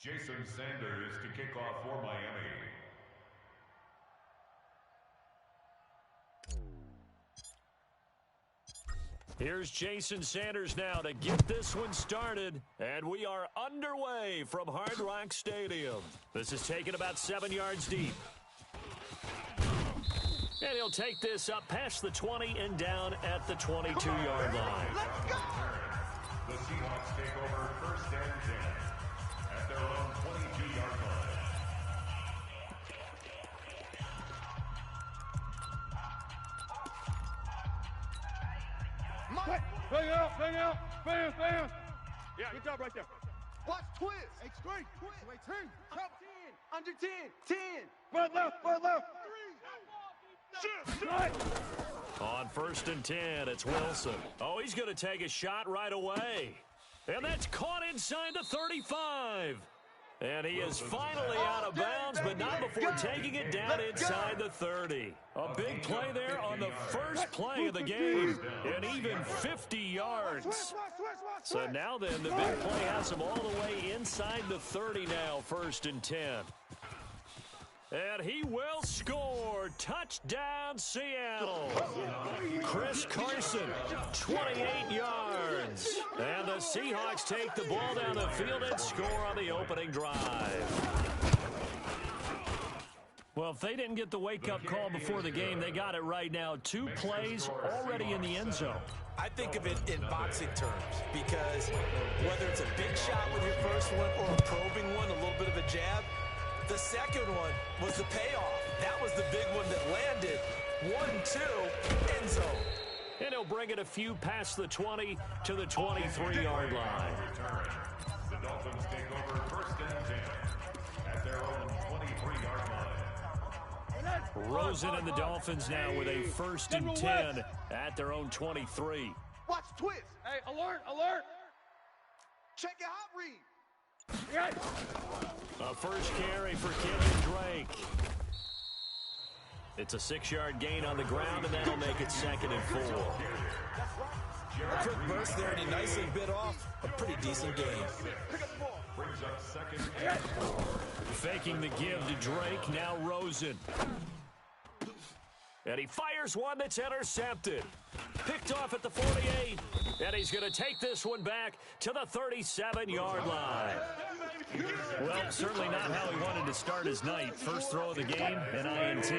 Jason Sanders to kick off for Miami. Here's Jason Sanders now to get this one started. And we are underway from Hard Rock Stadium. This is taken about 7 yards deep. And he'll take this up past the 20 and down at the 22-yard line. Let's go! The Seahawks take over first and 10 at their own 22-yard line. Bang out. Yeah, good job right there. Watch twist. Hey, straight. Twist. Wait, 10. Under 10. 10. Right left. 3. On first and 10, it's Wilson. Oh, he's going to take a shot right away. And that's caught inside the 35. And he is finally out of bounds, but not before taking it down inside the 30. A big play there on the first play of the game, and even 50 yards. So now then, the big play has him all the way inside the 30 now, first and 10. And he will score. Touchdown, Seattle. Chris Carson, 28 yards. And the Seahawks take the ball down the field and score on the opening drive. Well, if they didn't get the wake-up call before the game, they got it right now. 2 plays already in the end zone. I think of it in boxing terms because whether it's a big shot with your first one or a probing one, a little bit of a jab, the second one was the payoff. That was the big one that landed. 1-2, end zone. And he'll bring it a few past the 20 to the 23-yard line. The Dolphins take over first and 10 at their own 23-yard line. Rosen and the Dolphins now with a first and 10 at their own 23. Watch twist. Hey, alert. Check your hot read. A first carry for Kenyon Drake. It's a 6-yard gain on the ground, and that'll make it 2nd and 4. A quick burst there, and he nicely bit off a pretty decent game. Brings up 2nd and 4. Faking the give to Drake, now Rosen. And he fires one that's intercepted. Picked off at the 48. And he's going to take this one back to the 37-yard line. Well, certainly not how he wanted to start his night. First throw of the game, an INT.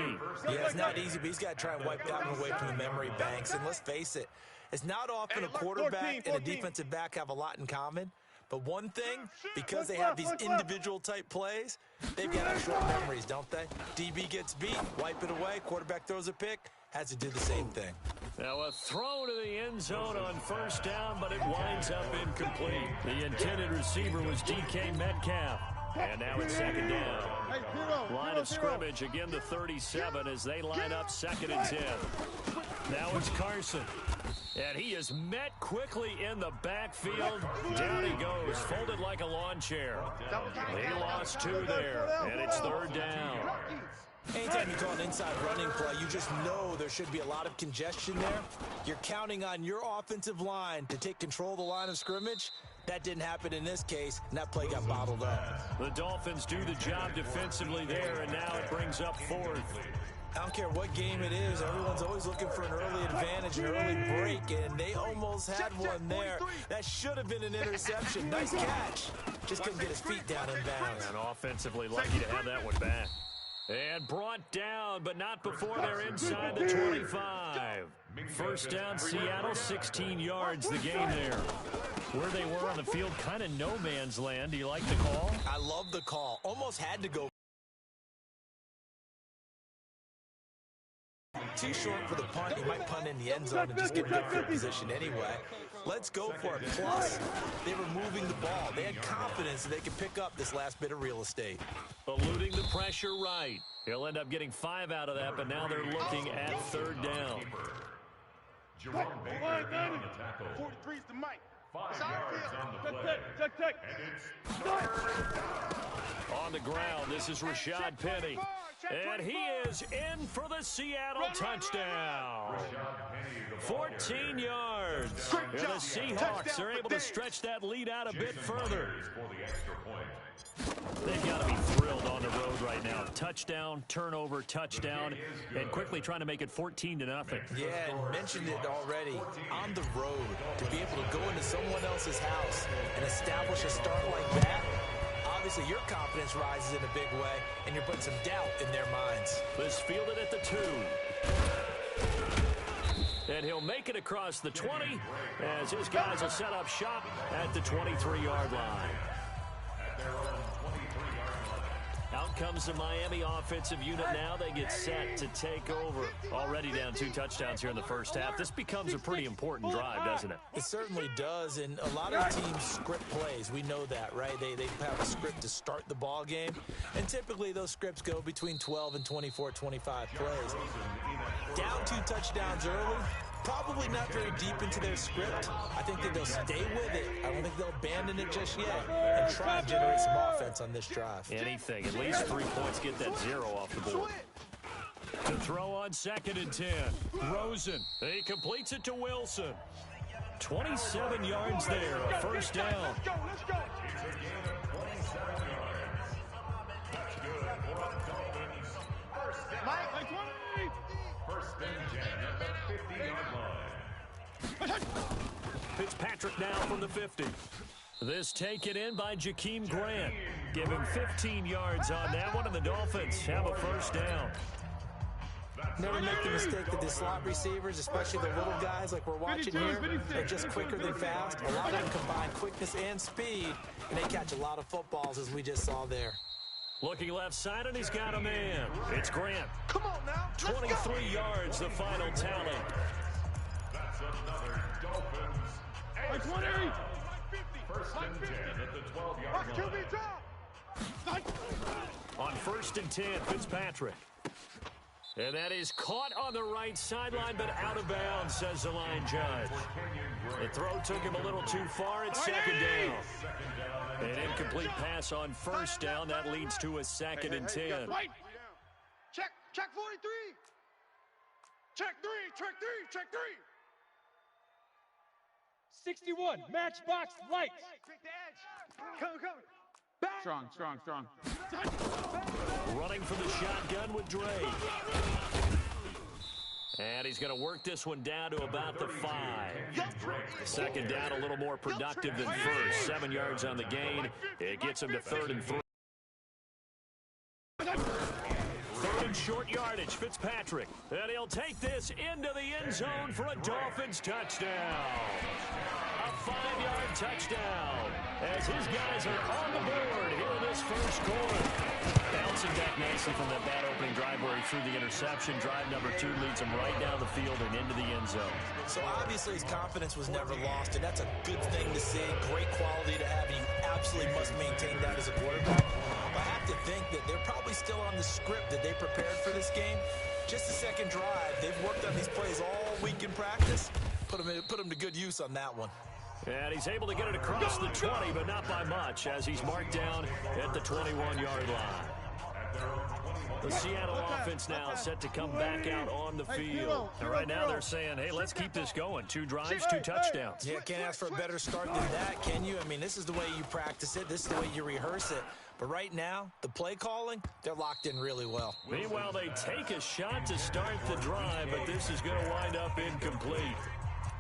Yeah, it's not easy, but he's got to try and wipe that one away from the memory banks. And let's face it, it's not often a quarterback and a defensive back have a lot in common. But one thing, because they have these individual type plays, they've got short memories, don't they? DB gets beat, wipe it away, quarterback throws a pick, has to do the same thing. Now a throw to the end zone on first down, but it winds up incomplete. The intended receiver was DK Metcalf. And now it's 2nd down. Line of scrimmage, again the 37 as they line up 2nd and 10. Now it's Carson. And he is met quickly in the backfield. Down he goes, folded like a lawn chair. He lost 2 there, and it's 3rd down. Anytime you call an inside running play, you just know there should be a lot of congestion there. You're counting on your offensive line to take control of the line of scrimmage. That didn't happen in this case, and that play got bottled up. The Dolphins do the job defensively there, and now it brings up 4th. I don't care what game it is, everyone's always looking for an early advantage, an early break, and they almost had one there. That should have been an interception. Nice catch. Just couldn't get his feet down in bounds. And offensively lucky to have that one back. And brought down, but not before they're inside the 25. First down, Seattle, 16 yards, the game there. Where they were on the field, kind of no man's land. Do you like the call? I love the call. Almost had to go. Too short for the punt. He might punt in the end zone and just get in good field position anyway. Let's go for it. Plus, they were moving the ball. They had confidence that they could pick up this last bit of real estate. Eluding the pressure right. He'll end up getting 5 out of that, but now they're looking at 3rd down. Jerome Baker on the tackle. 43's the mic. 5 yards on the play. Check. And it's On the ground, this is Rashad Penny. And he is in for the Seattle touchdown. 14 yards. yards. And the Seahawks are able to stretch that lead out a bit further. For the extra point. They've got to be thrilled on the road right now. Touchdown, turnover, touchdown, and quickly trying to make it 14-0. Yeah, and mentioned it already. On the road, to be able to go into someone else's house and establish a start like that, obviously your confidence rises in a big way, and you're putting some doubt in their minds. This fielded at the 2. And he'll make it across the 20 as his guys will set up shop at the 23-yard line. Out comes the Miami offensive unit now. They get set to take over. Already down 2 touchdowns here in the first half. This becomes a pretty important drive, doesn't it? It certainly does, and a lot of teams script plays. We know that, right? They have a script to start the ball game, and typically those scripts go between 12 and 24, 25 plays. Down 2 touchdowns early, probably not very deep into their script. I think that they'll stay with it. I don't think they'll abandon it just yet and try and generate some offense on this drive. Anything. At least 3 points. Get that 0 off the board. To throw on 2nd and 10. Rosen. He completes it to Wilson. 27 yards there. A first down. Let's go. It's a gain of 27 yards. That's good for the Dolphins. First and 10 at the 50-yard line. Fitzpatrick now from the 50. This taken in by Jakeem Grant. Give him 15 yards on that one, and the Dolphins have a first down. Never make the mistake that the slot receivers, especially the little guys like we're watching here, are just quicker than fast. A lot of them combine quickness and speed, and they catch a lot of footballs, as we just saw there. Looking left side, and he's got a man. It's Grant. Come on now. 23 yards, the final tally. That's another Dolphins. Like 20. First and 10 at the 12-yard line. On 1st and 10, Fitzpatrick. And that is caught on the right sideline, but out of bounds, says the line judge. The throw took him a little too far. It's 2nd down. An incomplete pass on 1st down. That leads to a 2nd and 10. Check 43. Check 3. 61. Matchbox lights. Take the edge. Come. Back. Strong. Running for the shotgun with Dre. And he's going to work this one down to about the 5. 2nd down, a little more productive than first. 7 yards on the gain. It gets him to 3rd and 3. 3rd and short yardage, Fitzpatrick. And he'll take this into the end zone for a Dolphins touchdown. A 5-yard touchdown as his guys are on the board here in this first quarter. Bouncing back nicely from that bad opening drive where he threw the interception. Drive number 2 leads him right down the field and into the end zone. So obviously his confidence was never lost, and that's a good thing to see. Great quality to have. You absolutely must maintain that as a quarterback. But I have to think that they're probably still on the script that they prepared for this game. Just the second drive. They've worked on these plays all week in practice. Put them to good use on that one. And he's able to get it across the 20, but not by much, as he's marked down at the 21-yard line. The Seattle offense now set to come back out on the field. And right now they're saying, hey, let's keep this going. 2 drives, 2 touchdowns. Yeah, can't ask for a better start than that, can you? I mean, this is the way you practice it. This is the way you rehearse it. But right now, the play calling, they're locked in really well. Meanwhile, they take a shot to start the drive, but this is going to wind up incomplete.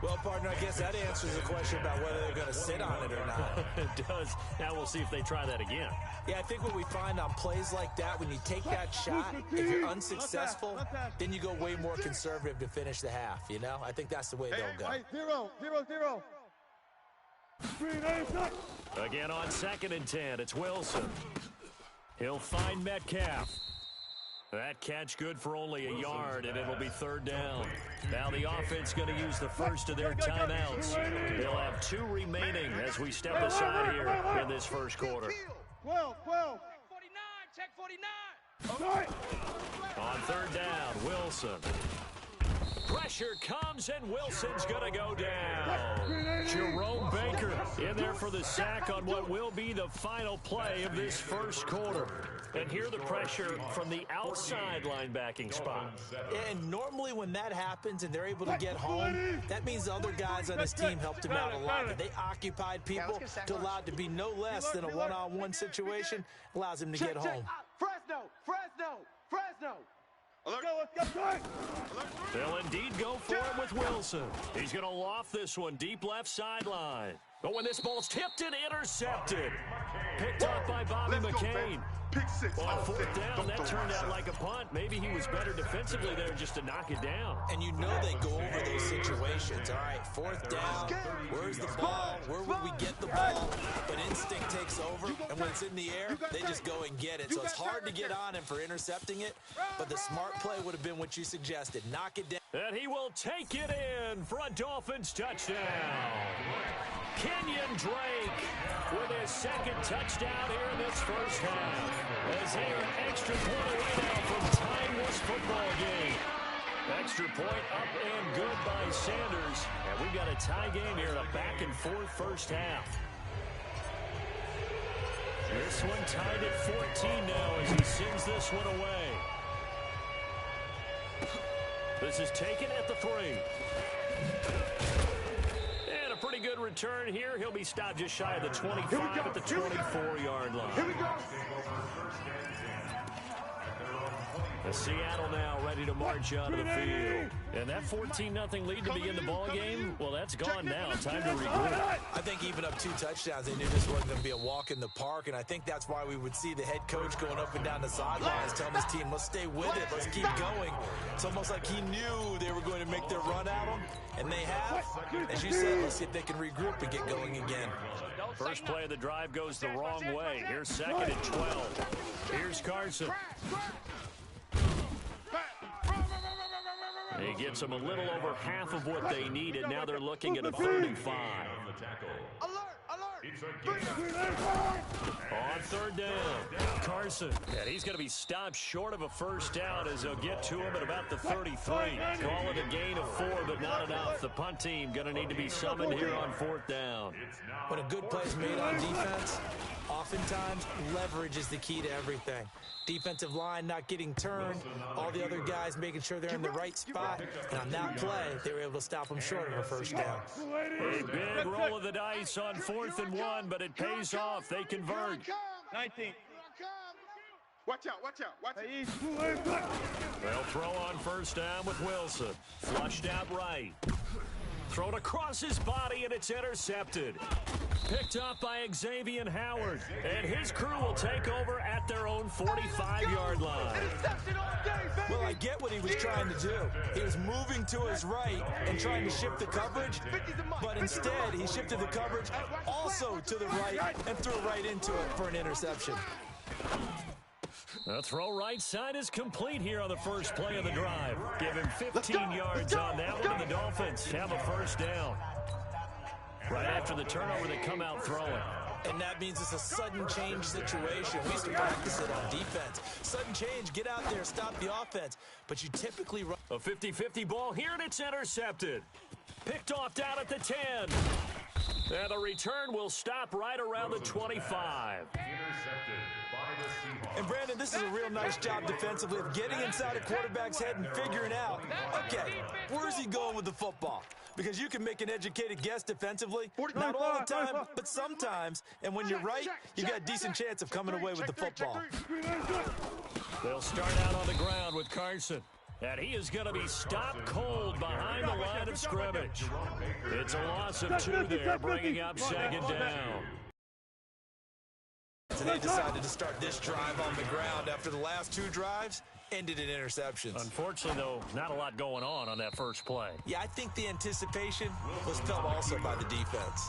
Well, partner, I guess that answers the question about whether they're going to sit on it or not. It does. Now we'll see if they try that again. Yeah, I think what we find on plays like that, when you take that shot, if you're unsuccessful, then you go way more conservative to finish the half, you know? I think that's the way they'll go. 0. Again on 2nd and 10, it's Wilson. He'll find Metcalf. That catch good for only a yard, and it'll be 3rd down. Now the offense going to use the first of their timeouts. They'll have 2 remaining as we step aside here in this first quarter. 12. Check 49. On 3rd down, Wilson. Pressure comes, and Wilson's going to go down. Jerome Baker in there for the sack on what will be the final play of this first quarter. And here the pressure from the outside linebacking spot. And normally when that happens and they're able to get home, that means the other guys on his team helped him out a lot. But they occupied people to allow it to be no less than a one-on-one situation, allows him to get home. Fresno. They'll indeed go for it with Wilson. He's going to loft this one deep left sideline. But when this ball's tipped and intercepted, picked up by Bobby McCain. Pick six. On fourth down, that turned out like a punt. Maybe he was better defensively there just to knock it down. And you know they go over those situations. All right, fourth down, where's the ball? Where would we get the ball? But instinct takes over, and when it's in the air, they just go and get it. So it's hard to get on him for intercepting it, but the smart play would have been what you suggested. Knock it down. And he will take it in for a Dolphins touchdown. Kenyon Drake with his second touchdown here in this first half. As they are extra point away now from tying this football game. Extra point up and good by Sanders. And we've got a tie game here in a back-and-forth first half. This one tied at 14 now as he sends this one away. This is taken at the 3. And a pretty good return here. He'll be stopped just shy of the 25 at the 24-yard line. Here we go. Seattle now ready to march out of the field. And that 14-0 lead to begin the ball game, well, that's gone now. Time to regroup. I think even up 2 touchdowns, they knew this wasn't going to be a walk in the park, and I think that's why we would see the head coach going up and down the sidelines telling his team, let's stay with it, let's keep going. It's almost like he knew they were going to make their run at him, and they have. As you said, let's see if they can regroup and get going again. First play of the drive goes the wrong way. Here's second and 12. Here's Carson. He gets them a little over half of what they needed. Now they're looking at a 35. On third down, Carson. And he's going to be stopped short of a first down as they'll get to him at about the 33. Call it a gain of 4, but not enough. The punt team going to need to be summoned here on fourth down. When a good play is made on defense, oftentimes leverage is the key to everything. Defensive line not getting turned, all the other guys making sure they're in the right spot, and on that play, they were able to stop them short of a first down. A big roll of the dice on 4th and 1, but it pays off. They convert. 19. Watch out. They'll throw on first down with Wilson. Flushed out right. Thrown across his body, and it's intercepted. Picked up by Xavier Howard. And his crew will take over at their own 45-yard line. Well, I get what he was trying to do. He was moving to his right and trying to shift the coverage, but instead he shifted the coverage also to the right and threw right into it for an interception. The throw right side is complete here on the first play of the drive. Give him 15 yards on that one, and the Dolphins have a first down. Right after the turnover, they come out throwing. And that means it's a sudden change situation. We used to practice it on defense. Sudden change, get out there, stop the offense. But you typically run. A 50-50 ball here, and it's intercepted. Picked off down at the 10. And the return will stop right around the 25. And Brandon, this is a real nice job defensively of getting inside a quarterback's head and figuring out, okay, where's he going with the football? Because you can make an educated guess defensively, not all the time, but sometimes. And when you're right, you got a decent chance of coming away with the football. They'll start out on the ground with Carson. And he is going to be stopped cold behind the line of scrimmage. It's a loss of 2 there, bringing up second down. And they decided to start this drive on the ground after the last 2 drives ended in interceptions. Unfortunately, though, not a lot going on that first play. Yeah, I think the anticipation was felt also by the defense.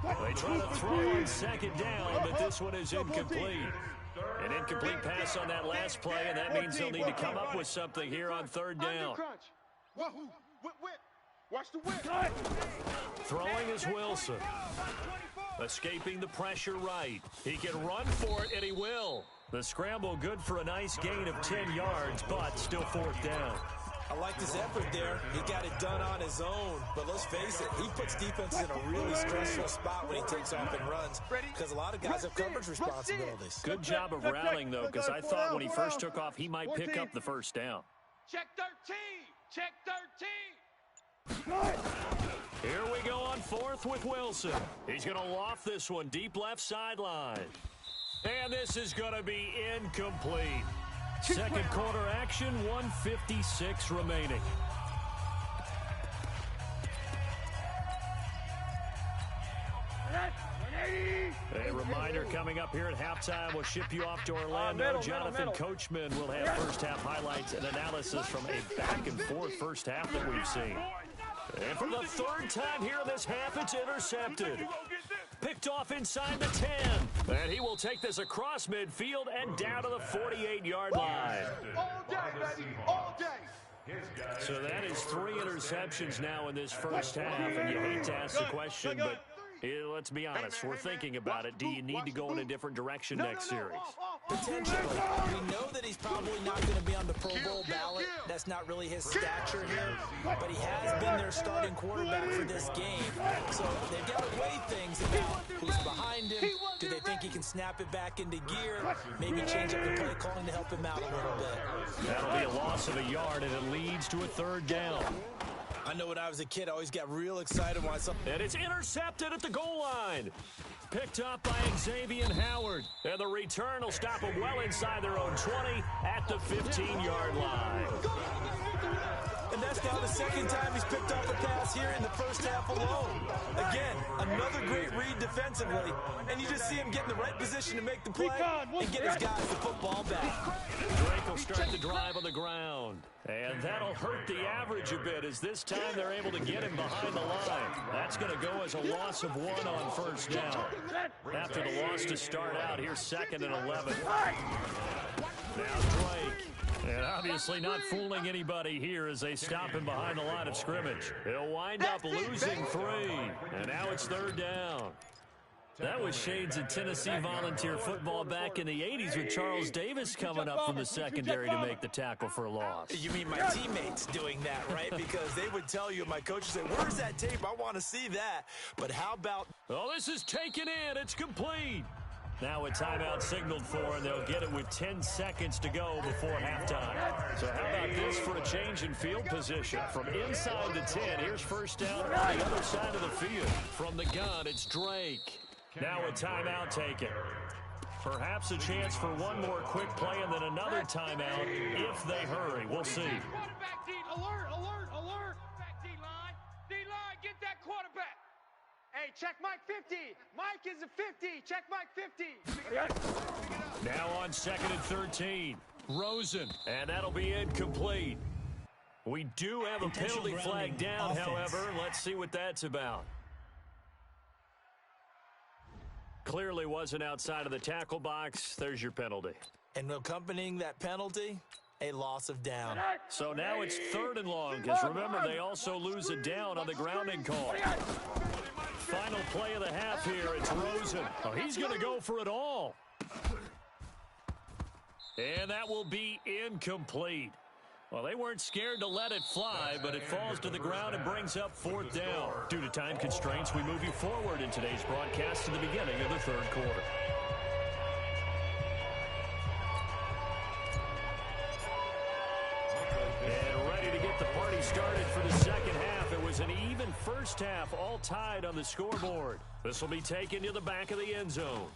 They try to throw on second down, but this one is incomplete. An incomplete pass on that last play, and that means they'll need to come up with something here on third down. Watch the whip. Throwing is Wilson. Escaping the pressure right. He can run for it, and he will. The scramble good for a nice gain of 10 yards, but still fourth down. I like his effort there. He got it done on his own. But let's face it, he puts defenses in a really stressful spot when he takes off and runs because a lot of guys have coverage responsibilities. Good job of rallying, though, because I thought when he first took off, he might pick up the first down. Check 13. Check 13. Here we go on fourth with Wilson. He's going to loft this one deep left sideline. And this is going to be incomplete. Second quarter action, 1:56 remaining. A reminder coming up here at halftime. We'll ship you off to Orlando. Jonathan Coachman will have first-half highlights and analysis from a back-and-forth first half that we've seen. And for the third time here in this half, it's intercepted. Picked off inside the 10. And he will take this across midfield and down to the 48-yard line. All day, baby. All day. So that is 3 interceptions now in this first half. And you hate to ask the question, but let's be honest. We're thinking about it. Do you need to go in a different direction next series? Potentially. We know that he's probably not going to be on the Pro Bowl ballot. That's not really his stature here. But he has been their starting quarterback for this game. So they've got to weigh things about who's behind him. Do they think he can snap it back into gear? Maybe change up the play calling to help him out a little bit. That'll be a loss of a yard, and it leads to a third down. I know when I was a kid, I always got real excited when I saw... And it's intercepted at the goal line. Picked up by Xavier Howard. And the return will stop them well inside their own 20 at the 15-yard line. And that's now the second time he's picked off a pass here in the first half alone. Again, another great read defensively. And you just see him get in the right position to make the play and get his guys the football back. Drake will start the drive on the ground. And that'll hurt the average a bit as this time they're able to get him behind the line. That's going to go as a loss of 1 on first down. After the loss to start out, here's 2nd and 11. Now Drake. And obviously not fooling anybody here as they stop him behind the line of scrimmage. He'll wind up losing 3. And now it's 3rd down. That was shades of Tennessee volunteer football back in the 80s with Charles Davis coming up from the secondary to make the tackle for a loss. You mean my teammates doing that, right? Because they would tell you, my coach would say, where's that tape? I want to see that. But how about... Oh, this is taken in. It's complete. Now a timeout signaled for, and they'll get it with 10 seconds to go before halftime. So how about this for a change in field position? From inside the 10, here's first down on the other side of the field. From the gun, it's Drake. Now a timeout taken. Perhaps a chance for one more quick play and then another timeout if they hurry. We'll see. Quarterback D, alert, alert, alert. Back D-line. D-line, get that quarterback. Hey, check Mike 50. Mike is a 50. Check Mike 50. Now on 2nd and 13. Rosen. And that'll be incomplete. We do have a penalty flag down, however. Let's see what that's about. Clearly wasn't outside of the tackle box. There's your penalty. And accompanying that penalty, a loss of down. So now it's 3rd and long, because remember, they also lose a down on the grounding call. Final play of the half here, it's Rosen. Oh, he's going to go for it all. And that will be incomplete. Well, they weren't scared to let it fly, but it falls to the ground and brings up 4th down. Due to time constraints, we move you forward in today's broadcast to the beginning of the 3rd quarter. And ready to get the party started for the second half. It was an even first half, all tied on the scoreboard. This will be taken to the back of the end zone.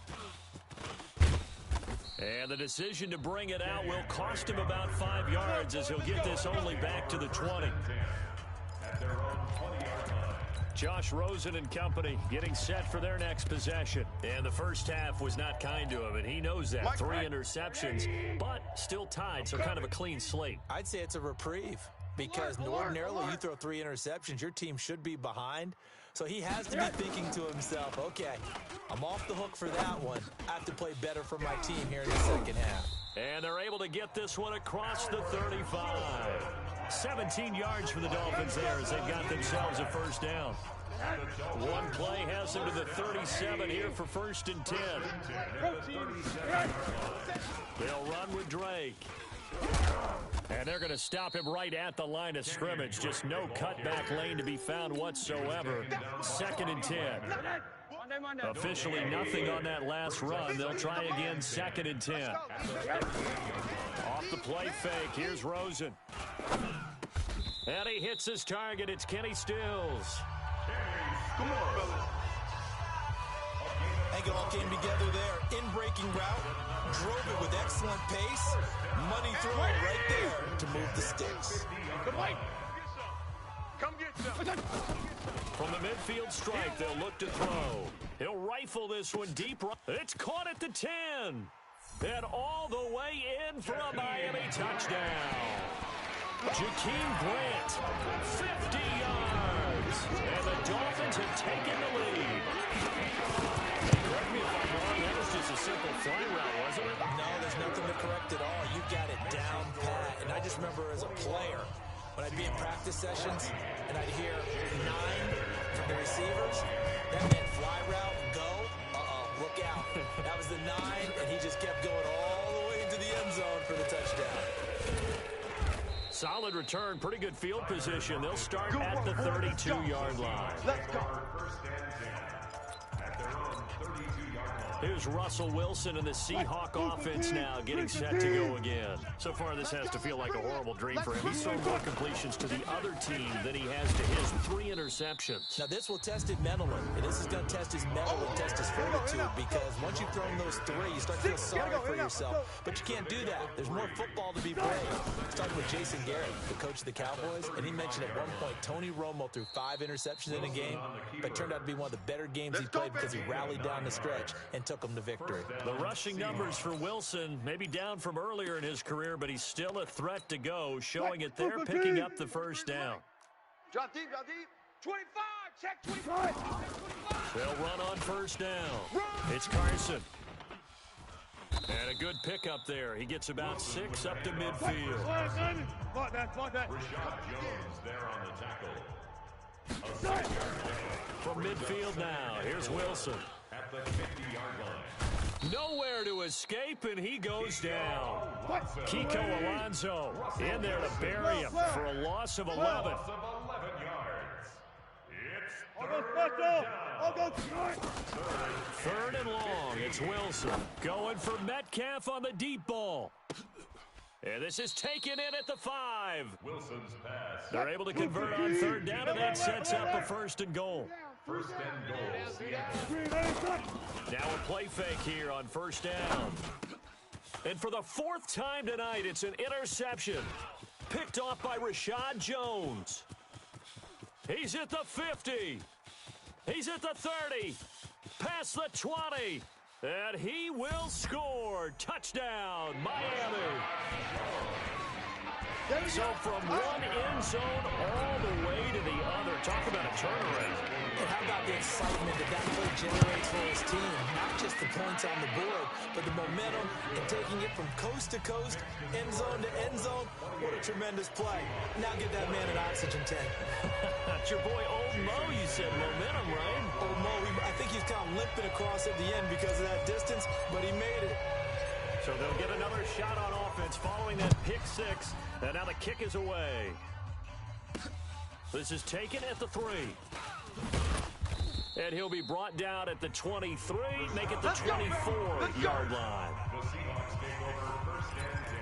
And the decision to bring it out will cost him about 5 yards as he'll get this only back to the 20. Josh Rosen and company getting set for their next possession. And the first half was not kind to him, and he knows that. 3 interceptions, but still tied, so kind of a clean slate. I'd say it's a reprieve because ordinarily you throw 3 interceptions, your team should be behind. So he has to be thinking to himself, okay, I'm off the hook for that one. I have to play better for my team here in the second half. And they're able to get this one across the 35. 17 yards for the Dolphins there as they've got themselves a first down. One play has them to the 37 here for 1st and 10. They'll run with Drake. And they're going to stop him right at the line of scrimmage. Just no cutback lane to be found whatsoever. 2nd and 10. Officially nothing on that last run. They'll try again, 2nd and 10. Off the play fake, here's Rosen. And he hits his target. It's Kenny Stills. Come on, fellas. I think it all came together there. In-breaking route. Drove it with excellent pace. Money throw right there to move the sticks. Come get some. From the midfield strike, they'll look to throw. He'll rifle this one deep. It's caught at the 10. And all the way in for a Miami touchdown. Jakeem Grant, 50 yards. And the Dolphins have taken the lead. Correct me if I'm wrong, that was just a simple fly route, wasn't it? No, there's nothing to correct at all. You got it down pat. And I just remember as a player, when I'd be in practice sessions and I'd hear 9 from the receivers, that meant fly route, go, look out. That was the 9, and he just kept going all the way into the end zone for the touchdown. Solid return, pretty good field position. They'll start at the 32-yard line. Let's go. Here's Russell Wilson and the Seahawk offense now getting set to go again. So far, this has to feel like a horrible dream for him. He's thrown more completions to the other team than he has to his. 3 interceptions. Now, this will test his mental, and this is going to test his mental and test his fortitude, because once you've thrown those 3, you start to feel sorry for yourself. But you can't do that. There's more football to be played. I was talking with Jason Garrett, the coach of the Cowboys, and he mentioned at one point Tony Romo threw 5 interceptions in a game, but turned out to be one of the better games he played because he rallied down the stretch and took them to victory. The rushing numbers for Wilson, maybe down from earlier in his career, but he's still a threat to go, showing it there, picking up the first down. Drop deep, 25, check 25. They'll run on first down. It's Carson. And a good pickup there. He gets about 6 up to midfield. Like that. Rashad Jones there on the tackle. From midfield now, here's Wilson. At the 50-yard line. Nowhere to escape, and he goes down. Kiko Alonso in there to bury him for a loss of 11. Loss of 11 yards. It's I'll go. 3rd and long, it's Wilson going for Metcalf on the deep ball. And this is taken in at the 5. Wilson's pass. They're able to convert on 3rd down, and that sets up a 1st and goal. 1st and goal, Seattle. Now a play fake here on 1st down. And for the 4th time tonight, it's an interception. Picked off by Rashad Jones. He's at the 50. He's at the 30. Past the 20. And he will score. Touchdown, Miami. So from one end zone all the way to the other. Talk about a turnaround. And how about the excitement that play generates for his team? Not just the points on the board, but the momentum and taking it from coast to coast, end zone to end zone. What a tremendous play. Now get that man an oxygen tank. That's your boy Old Mo, you said. Momentum, right? Old Mo, I think he's kind of limping across at the end because of that distance, but he made it. So they'll get another shot on offense following that pick 6. And now the kick is away. This is taken at the 3. And he'll be brought down at the 23, make it the 24-yard line. The Seahawks take over 1st and 10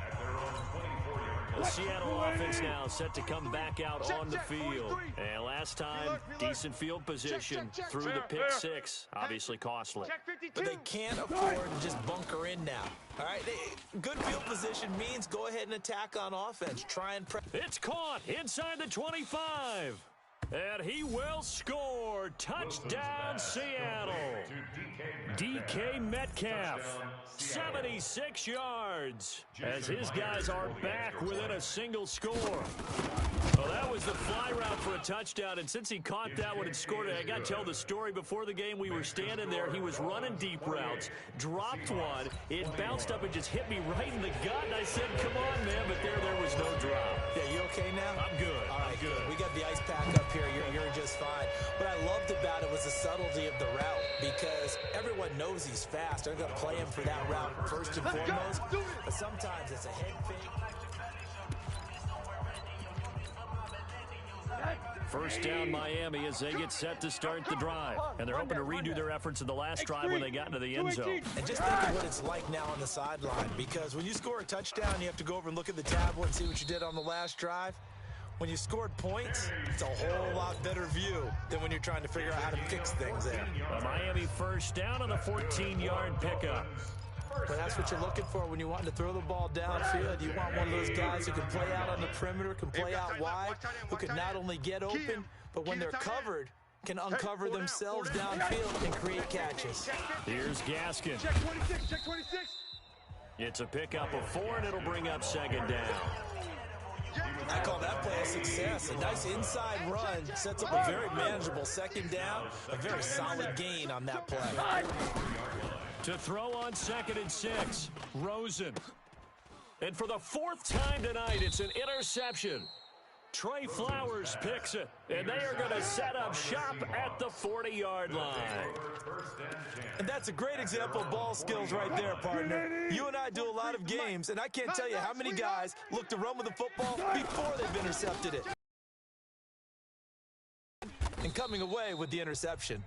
at their own 24-yard line. The Seattle offense now set to come back out on the field. And last time, decent field position through the pick 6. Obviously costly. But they can't afford to just bunker in now. All right, good field position means go ahead and attack on offense. Try and press. It's caught inside the 25. And he will score. Touchdown, Seattle. DK Metcalf, 76 yards, as his guys are back within a single score. Well, that was the fly route for a touchdown, and since he caught that one and scored it, I got to tell the story. Before the game, we were standing there. He was running deep routes, dropped one. It bounced up and just hit me right in the gut, and I said, come on, man, but there was no drop. Yeah, you okay now? I'm good. All right, good. We got the ice pack up here. You're just fine. What I loved about it was the subtlety of the route, because everyone knows he's fast. They're going to play him for that route first and foremost. But sometimes it's a head fake. First down Miami as they get set to start the drive. And they're hoping to redo their efforts in the last drive when they got into the end zone. And just think of what it's like now on the sideline, because when you score a touchdown, you have to go over and look at the tablet and see what you did on the last drive. When you scored points, it's a whole lot better view than when you're trying to figure out how to fix things there. A Miami first down on a 14-yard pickup. But that's what you're looking for when you want to throw the ball downfield. You want one of those guys who can play out on the perimeter, can play out wide, who can not only get open, but when they're covered, can uncover themselves downfield and create catches. Here's Gaskin. Check 26, check 26. It's a pickup of 4, and it'll bring up second down. I call that play a success. A nice inside run sets up a very manageable second down, a very solid gain on that play. To throw on 2nd and 6, Rosen. And for the 4th time tonight, it's an interception. Trey Flowers picks it, and they are going to set up shop at the 40-yard line. And that's a great example of ball skills right there, partner. You and I do a lot of games, and I can't tell you how many guys look to run with the football before they've intercepted it. And coming away with the interception.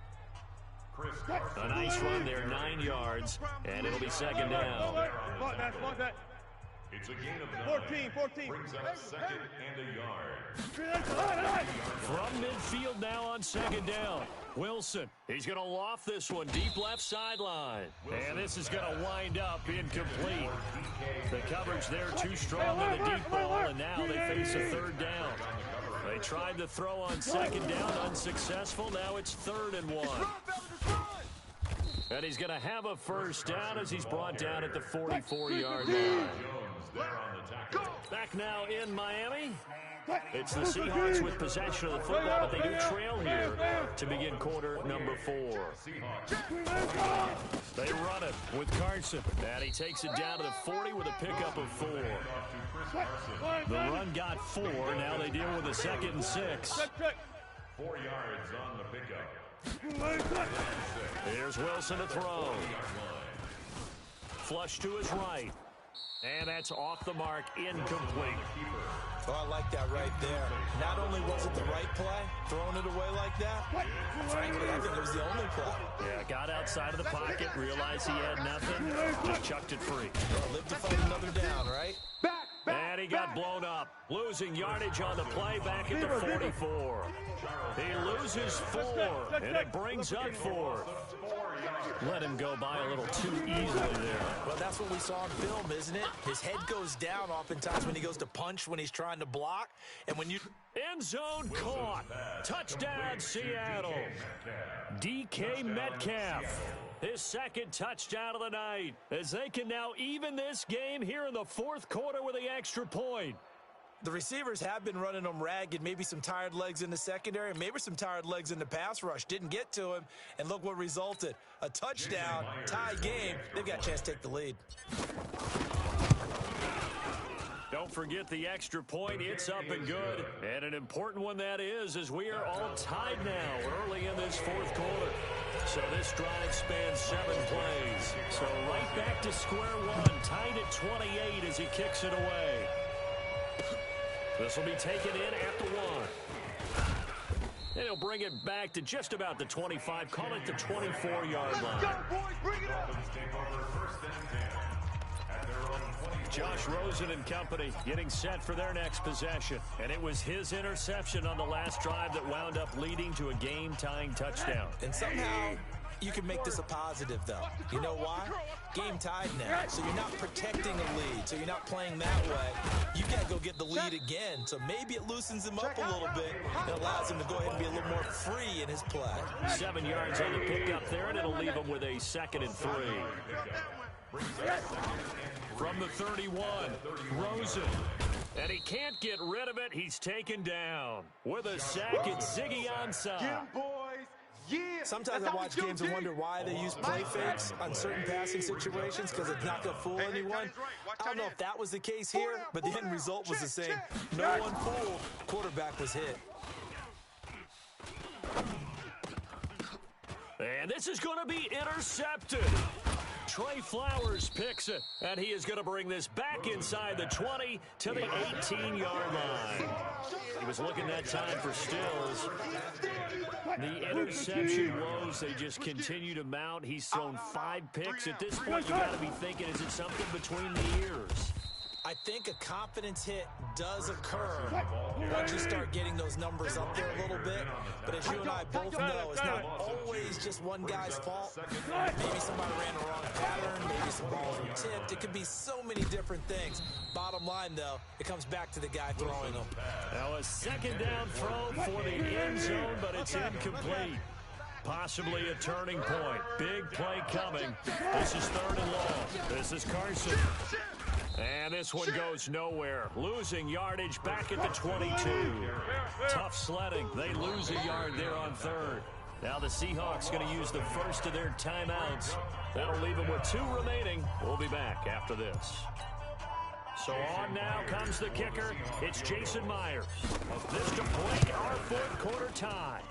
A nice run there, 9 yards, and it'll be second down. Spot that. It's a gain of 9. 14. Brings up 2nd and a yard. From midfield now on second down. Wilson, he's going to loft this one deep left sideline. And this is going to wind up incomplete. The coverage there too strong on the deep ball, and now they face a 3rd down. They tried to throw on second down, unsuccessful. Now it's 3rd and 1. And he's going to have a first down as he's brought down at the 44-yard line. Back now in Miami. It's the Seahawks with possession of the football, but they do trail here to begin quarter number 4. They run it with Carson, and he takes it down to the 40 with a pickup of 4. The run got 4. Now they deal with a 2nd and 6. 4 yards on the pickup. Here's Wilson to throw. Flush to his right. And that's off the mark, incomplete. Oh, I like that right there. Not only was it the right play, throwing it away like that, frankly, I think it was the only play. Yeah, got outside of the pocket, realized he had nothing, just chucked it free. Well, live to fight another down, right? And he got blown up, losing yardage on the play back at the 44. He loses 4, and it brings up 4. Let him go by a little too easily there. Well, that's what we saw on film, isn't it? His head goes down oftentimes when he goes to punch, when he's trying to block. And when you... End zone caught. Touchdown, Seattle. DK Metcalf. His 2nd touchdown of the night, as they can now even this game here in the 4th quarter with the extra point. The receivers have been running them ragged, maybe some tired legs in the secondary, maybe some tired legs in the pass rush. Didn't get to him, and look what resulted. A touchdown, tie game. They've got a chance to take the lead. Don't forget the extra point. It's up and good. And an important one that is, as we are all tied now early in this 4th quarter. So this drive spans 7 plays. So right back to square one, tied at 28 as he kicks it away. This will be taken in at the 1. And he'll bring it back to just about the 25, call it the 24-yard line. Josh Rosen and company getting set for their next possession. And it was his interception on the last drive that wound up leading to a game-tying touchdown. And somehow you can make this a positive, though. You know why? Game tied now, so you're not protecting a lead, so you're not playing that way. You got to go get the lead again, so maybe it loosens him up a little bit and allows him to go ahead and be a little more free in his play. 7 yards on the pickup there, and it'll leave him with a 2nd and 3. From the 31, Rosen. And he can't get rid of it. He's taken down. With a sack, it's Ziggy Ansah. Sometimes I watch games and wonder why they use play fakes on certain passing situations, because it's not going to fool anyone. I don't know if that was the case here, but the end result was the same. No one fooled. Quarterback was hit. And this is going to be intercepted. Trey Flowers picks it, and he is going to bring this back inside the 20 to the 18-yard line. He was looking that time for Stills. The interception woes, they just continue to mount. He's thrown 5 picks. At this point, you got to be thinking, is it something between the ears? I think a confidence hit does occur once you start getting those numbers up there a little bit. But as you and I both know, it's not always just one guy's fault. Maybe somebody ran the wrong pattern. Maybe some balls were tipped. It could be so many different things. Bottom line, though, it comes back to the guy throwing them. Now a second down throw for the end zone, but it's incomplete. Possibly a turning point. Big play coming. This is 3rd and long. This is Carson. And this one goes nowhere. Losing yardage back at the 22. Tough sledding. They lose a yard there on 3rd. Now the Seahawks going to use the first of their timeouts. That'll leave them with 2 remaining. We'll be back after this. So on now comes the kicker. It's Jason Myers. This complete our 4th quarter tie.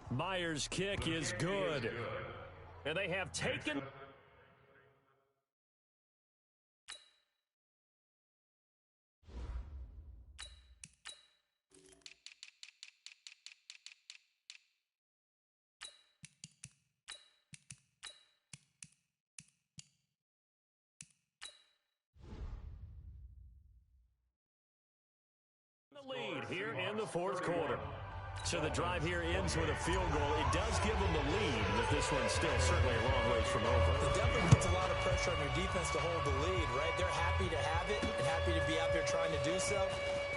Myers' kick is good. And they have taken... lead here in the 4th quarter. So the drive here ends with a field goal. It does give them the lead, but this one's still certainly a long ways from over. It definitely puts a lot of pressure on your defense to hold the lead, right? They're happy to have it and happy to be out there trying to do so.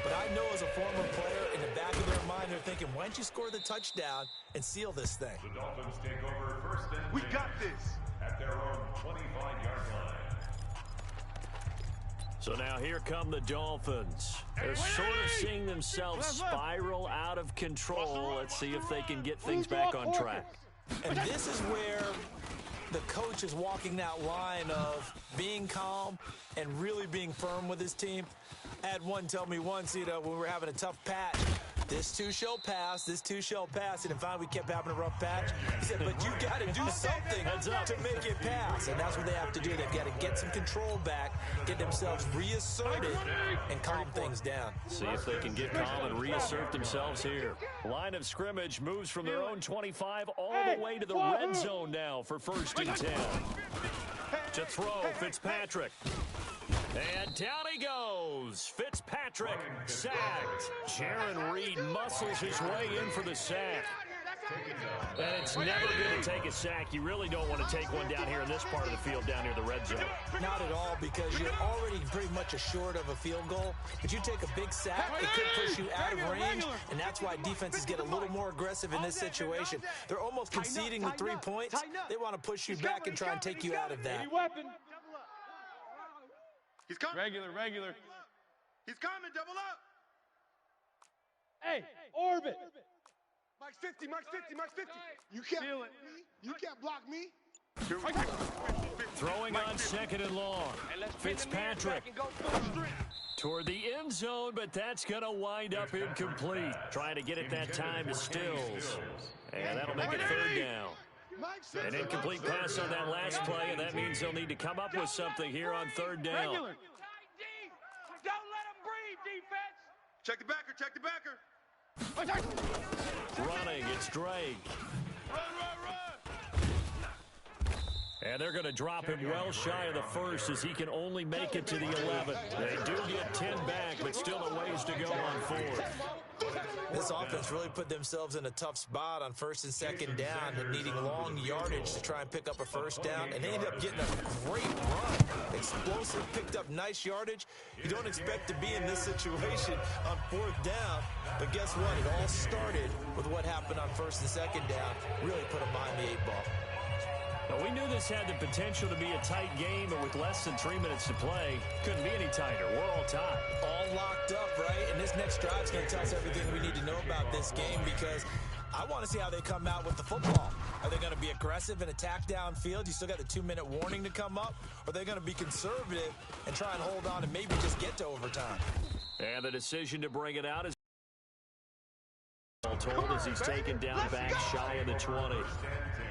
But I know as a former player, in the back of their mind, they're thinking, why don't you score the touchdown and seal this thing? The Dolphins take over 1st and 10. We got this. At their own 25-yard line. So now here come the Dolphins. They're sort of seeing themselves spiral out of control. Let's see if they can get things back on track. And this is where the coach is walking that line of being calm and really being firm with his team. I had one tell me once, when we were having a tough patch, this too shall pass, this too shall pass. And finally, we kept having a rough patch. He said, but you got to do something to make it pass. And that's what they have to do. They've got to get some control back, get themselves reasserted, and calm things down. See if they can get calm and reassert themselves here. Line of scrimmage moves from their own 25 all the way to the red zone now for 1st and 10. To throw, Fitzpatrick. And down he goes. Fitzpatrick sacked. Jaron Reed muscles his way in for the sack. And it's never going to take a sack. You really don't want to take one down here in this part of the field, down near the red zone. Not at all, because you're already pretty much assured of a field goal. But you take a big sack, it could push you out of range, and that's why defenses get a little more aggressive in this situation. They're almost conceding the 3 points. They want to push you back and try and take you out of that. He's coming. Regular. He's coming. Double up. Hey, orbit. Mike's 50. You can't block me. Throwing on 2nd and long. Fitzpatrick toward the end zone, but that's going to wind up incomplete. Trying to get it that time to Stills. And that'll make it 3rd down. An incomplete pass on that last play, and that means they'll need to come up with something here on 3rd down. Don't let him breathe, defense. Check the backer. Running, it's Drake. And they're going to drop him well shy of the 1st as he can only make it to the 11. They do get 10 back, but still a ways to go on 4th. This offense really put themselves in a tough spot on 1st and 2nd down and needing long yardage to try and pick up a 1st down. And they ended up getting a great run. Explosive, picked up nice yardage. You don't expect to be in this situation on 4th down. But guess what? It all started with what happened on 1st and 2nd down. Really put them behind the 8 ball. Now, we knew this had the potential to be a tight game, but with less than 3 minutes to play, couldn't be any tighter. We're all tied. All locked up, right? And this next drive is going to tell us everything we need to know about this game, because I want to see how they come out with the football. Are they going to be aggressive and attack downfield? You still got the 2-minute warning to come up? Or are they going to be conservative and try and hold on and maybe just get to overtime? And the decision to bring it out is All told, as he's taken down back shy of the 20.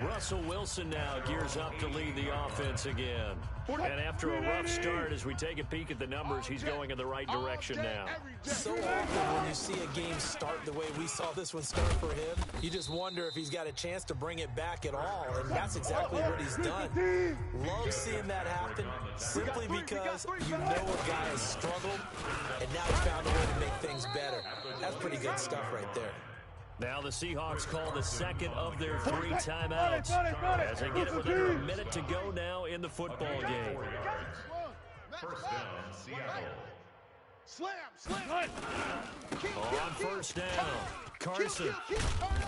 Russell Wilson now gears up to lead the offense again. And after a rough start, as we take a peek at the numbers, he's going in the right direction now. So often when you see a game start the way we saw this one start for him, you just wonder if he's got a chance to bring it back at all, and that's exactly what he's done. Love seeing that happen, simply because you know a guy has struggled, and now he's found a way to make things better. That's pretty good stuff right there. Now the Seahawks call the second of their 3 timeouts as they get it with under a minute to go now in the football game. First down, Seattle. Slam. On first down, Carson.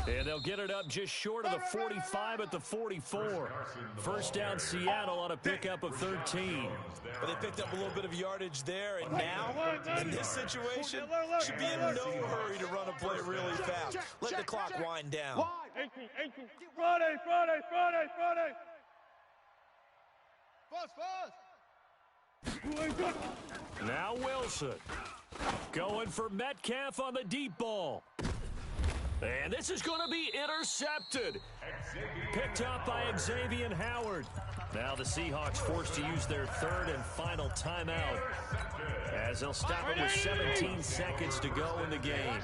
And they'll get it up just short of the 45 at the 44. First down, Seattle on a pickup of 13. But they picked up a little bit of yardage there, and now, in this situation, should be in no hurry to run a play really fast. Let the clock wind down. 18. Friday. Fast. Now Wilson going for Metcalf on the deep ball. And this is going to be intercepted. Picked up by Xavier Howard. Now the Seahawks forced to use their third and final timeout as they'll stop it with 17 seconds to go in the game.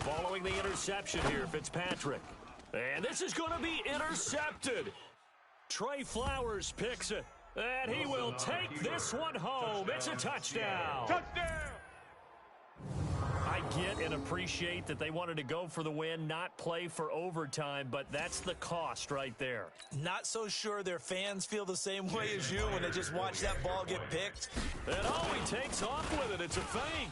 Following the interception here, Fitzpatrick. And this is going to be intercepted. Trey Flowers picks it. And he will take this one home. It's a touchdown. I get and appreciate that they wanted to go for the win, not play for overtime, but that's the cost right there. Not so sure their fans feel the same way as you when they just watch that ball get picked. And he takes off with it. It's a fake.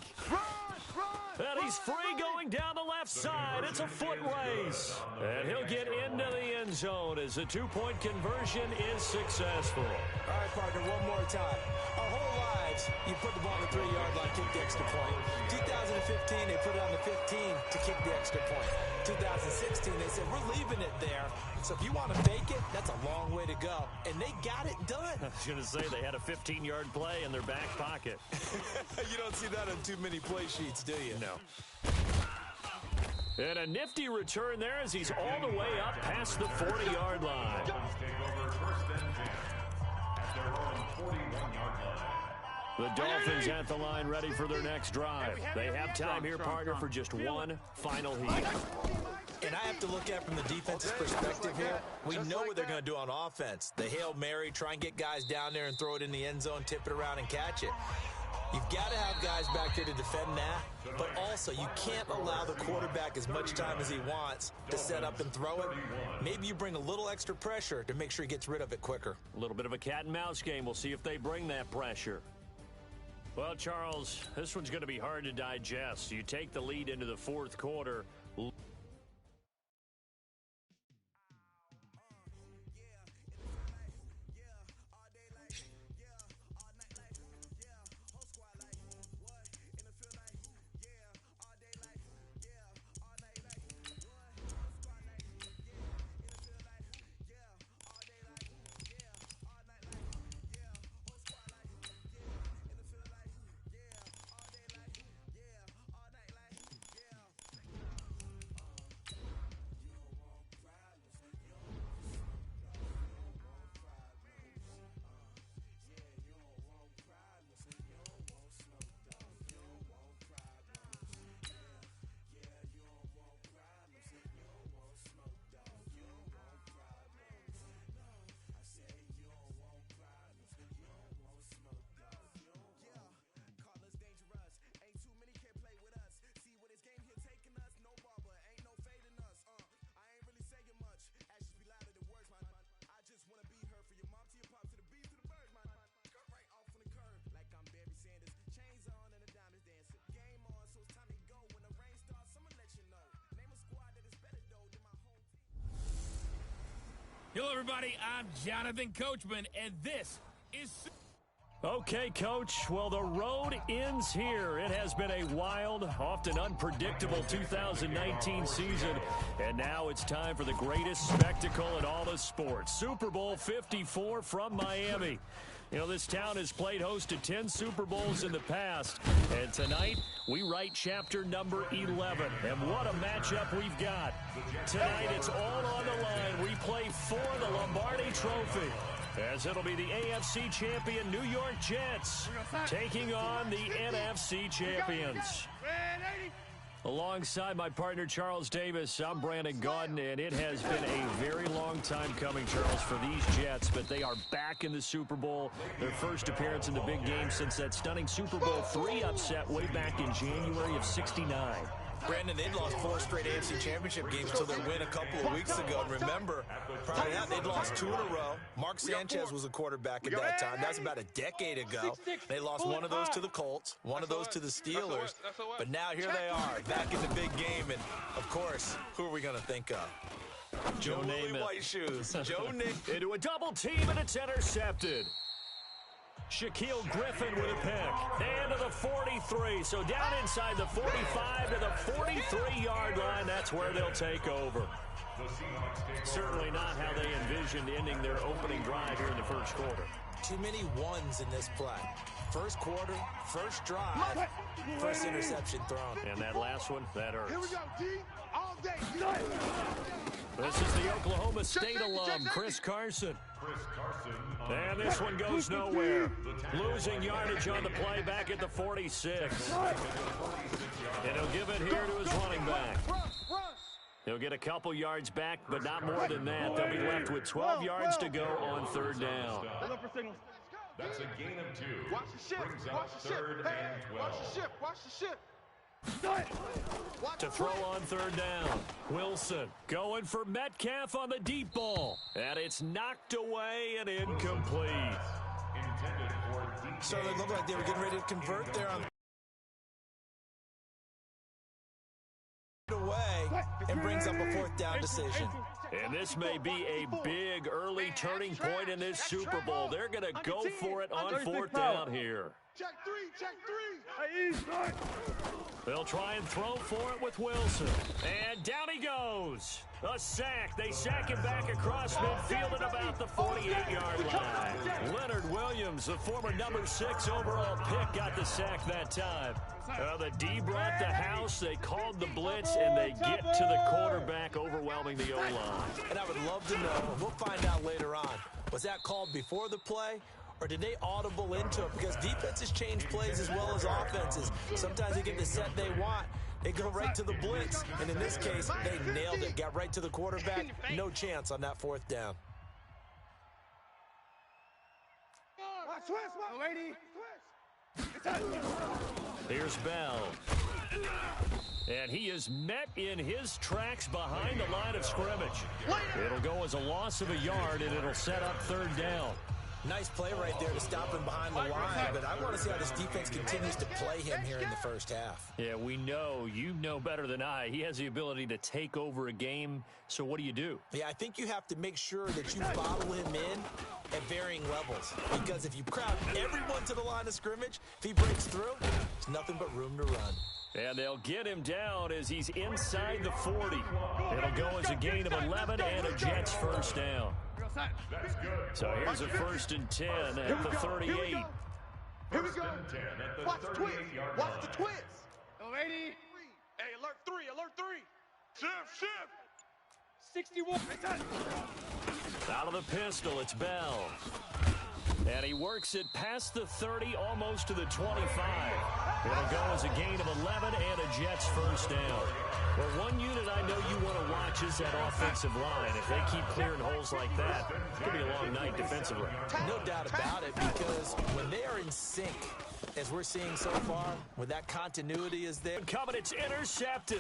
And he's free going down the left side. It's a foot race. And he'll get into the end zone as the two-point conversion is successful. All right, partner, one more time. Our whole lives, you put the ball on the 3-yard line, kick the extra point. 2015, they put it on the 15 to kick the extra point. 2016, they said, we're leaving it there. So if you want to fake it, that's a long way to go. And they got it done. I was going to say they had a 15-yard play in their back pocket. You don't see that on too many play sheets, do you? No. And a nifty return there as he's all the way up past the 40-yard line. Take over first and 10 at their own 41-yard line. The Dolphins at the line ready for their next drive. They have time here, partner, for just one final heat. And I have to look at it from the defense's perspective here. We know what they're going to do on offense. The Hail Mary, try and get guys down there and throw it in the end zone, tip it around and catch it. You've got to have guys back there to defend that, but also you can't allow the quarterback as much time as he wants to set up and throw it. Maybe you bring a little extra pressure to make sure he gets rid of it quicker. A little bit of a cat and mouse game. We'll see if they bring that pressure. Well, Charles, this one's going to be hard to digest. You take the lead into the fourth quarter. Hello, everybody. I'm Jonathan Coachman, and this is... Okay, Coach. Well, the road ends here. It has been a wild, often unpredictable 2019 season, and now it's time for the greatest spectacle in all of sports. Super Bowl 54 from Miami. You know, this town has played host to 10 Super Bowls in the past, and tonight we write chapter number 11. And what a matchup we've got. Tonight it's all on the line. We play for the Lombardi Trophy, as it'll be the AFC champion New York Jets taking on the NFC champions. Alongside my partner, Charles Davis, I'm Brandon Gaudin, and it has been a very long time coming, Charles, for these Jets, but they are back in the Super Bowl, their first appearance in the big game since that stunning Super Bowl III upset way back in January of '69. Brandon, they'd lost 4 straight AFC Championship games till their win a couple of weeks ago. And remember, prior to that, they'd lost 2 in a row. Mark Sanchez was a quarterback at that time. That's about a decade ago. They lost 1 of those to the Colts, 1 of those to the Steelers. But now here they are, back in the big game. And, of course, who are we going to think of? Joe Namath. White shoes. Joe Namath. Into a double team, and it's intercepted. Shaquille Griffin with a pick. And to the 43. So down inside the 45 to the 43-yard line. That's where they'll take over. Certainly not how they envisioned ending their opening drive here in the first quarter. Too many ones in this play. First quarter, first drive, first interception thrown. And that last one, that hurts. Here we go, D. All day. This is the Oklahoma State alum, Chris Carson. And this one goes nowhere. Losing yardage on the play back at the 46. And he'll give it here to his running back. He'll get a couple yards back, but not more than that. They'll be left with 12 yards to go on third down. That's a gain of 2. Watch the ship. Brings Watch up the ship. 3rd and Hey, 12. watch the ship. Watch the ship. To throw on third down, Wilson going for Metcalf on the deep ball. And it's knocked away and incomplete. Intended for DK. So it looked like they were getting ready to convert there on away and brings up a 4th down decision. And this may be a big early turning point in this Super Bowl. They're going to go for it on 4th down here. Check 3. Check 3. They'll try and throw for it with Wilson. And down he goes. A sack. They sack him back across midfield at about the 48-yard line. Leonard Williams, the former number 6 overall pick, got the sack that time. The D brought the house. They called the blitz, and they get to the quarterback, overwhelming the O-line. And I would love to know, and we'll find out later on, was that called before the play? Or did they audible into it? Because defenses change plays as well as offenses. Sometimes they get the set they want. They go right to the blitz. And in this case, they nailed it. Got right to the quarterback. No chance on that 4th down. Here's Bell. And he is met in his tracks behind the line of scrimmage. It'll go as a loss of a yard, and it'll set up third down. Nice play right there to stop him behind the line, but I want to see how this defense continues to play him here in the first half. Yeah, we know. You know better than I. He has the ability to take over a game, so what do you do? Yeah, I think you have to make sure that you bottle him in at varying levels, because if you crowd everyone to the line of scrimmage, if he breaks through, there's nothing but room to run. And they'll get him down as he's inside the 40. It'll go as a gain of 11 and a Jets first down. That's good. So here's a 1st and 10 at the 38. Here we go. First and 10 at the Watch the twist. 38-yard Watch line. the twist. Hey, alert 3. Alert 3. Shift. 61. Out of the pistol, it's Bell. And he works it past the 30, almost to the 25. It'll go as a gain of 11 and a Jets first down. Well, one unit I know you want to watch is that offensive line. If they keep clearing holes like that, it could be a long night defensively. No doubt about it, because when they are in sync, as we're seeing so far, when that continuity is there. Coming, it's intercepted.